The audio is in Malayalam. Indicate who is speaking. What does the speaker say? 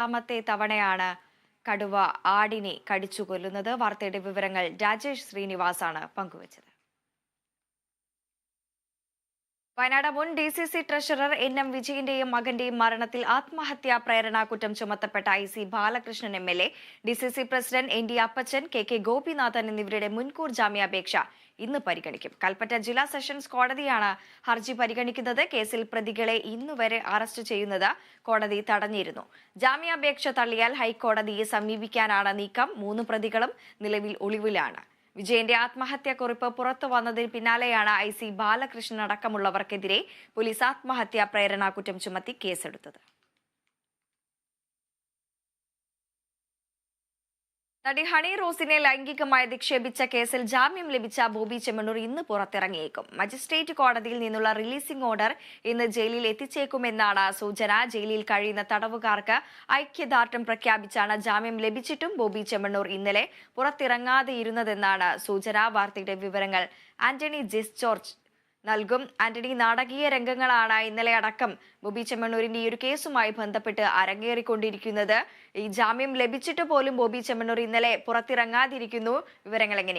Speaker 1: രണ്ടാമത്തെ തവണയാണ് കടുവ ആടിനെ കടിച്ചു കൊല്ലുന്നത്. വാർത്തയുടെ വിവരങ്ങൾ രാജേഷ് ശ്രീനിവാസാണ് പങ്കുവച്ചത്. വയനാട് മുൻ DCC ട്രഷറർ NM വിജയന്റെയും മകന്റെയും മരണത്തിൽ ആത്മഹത്യാ പ്രേരണാ കുറ്റം ചുമത്തപ്പെട്ട IC Balakrishnan MLA, DCC president ND അപ്പച്ചൻ, KK ഗോപിനാഥൻ എന്നിവരുടെ മുൻകൂർ ജാമ്യാപേക്ഷ ഇന്ന് പരിഗണിക്കും. കൽപ്പറ്റ ജില്ലാ സെഷൻസ് കോടതിയാണ് ഹർജി പരിഗണിക്കുന്നത്. കേസിൽ പ്രതികളെ ഇന്നുവരെ അറസ്റ്റ് ചെയ്യുന്നത് കോടതി തടഞ്ഞിരുന്നു. ജാമ്യാപേക്ഷ തള്ളിയാൽ ഹൈക്കോടതിയെ സമീപിക്കാനാണ് നീക്കം. 3 പ്രതികളും നിലവിൽ ഒളിവിലാണ്. വിജയന്റെ ആത്മഹത്യാക്കുറിപ്പ് പുറത്തു വന്നതിന് പിന്നാലെയാണ് IC ബാലകൃഷ്ണൻ അടക്കമുള്ളവർക്കെതിരെ പോലീസ് ആത്മഹത്യാ പ്രേരണാ കുറ്റം ചുമത്തി കേസെടുത്തത്. നടി ഹണി റോസിനെ ലൈംഗികമായി അധിക്ഷേപിച്ച കേസിൽ ജാമ്യം ലഭിച്ച ബോബി ചെമ്മണ്ണൂർ ഇന്ന് പുറത്തിറങ്ങിയേക്കും. മജിസ്ട്രേറ്റ് കോടതിയിൽ നിന്നുള്ള റിലീസിംഗ് ഓർഡർ ഇന്ന് ജയിലിൽ എത്തിച്ചേക്കുമെന്നാണ് സൂചന. ജയിലിൽ കഴിയുന്ന തടവുകാർക്ക് ഐക്യദാർഢ്യം പ്രഖ്യാപിച്ചാണ് ജാമ്യം ലഭിച്ചിട്ടും ബോബി ചെമ്മണ്ണൂർ ഇന്നലെ പുറത്തിറങ്ങാതെയിരുന്നതെന്നാണ് സൂചന. വാർത്തയുടെ വിവരങ്ങൾ ആന്റണി ജെസ് ജോർജ് നൽകും. ആന്റണി, നാടകീയ രംഗങ്ങളാണ് ഇന്നലെ അടക്കം ബോബി ചെമ്മണ്ണൂരിന്റെ ഈ ഒരു കേസുമായി ബന്ധപ്പെട്ട് അരങ്ങേറിക്കൊണ്ടിരിക്കുന്നത്. ഈ ജാമ്യം ലഭിച്ചിട്ട് പോലും ബോബി ചെമ്മണ്ണൂർ ഇന്നലെ പുറത്തിറങ്ങാതിരിക്കുന്നു. വിവരങ്ങൾ എങ്ങനെ?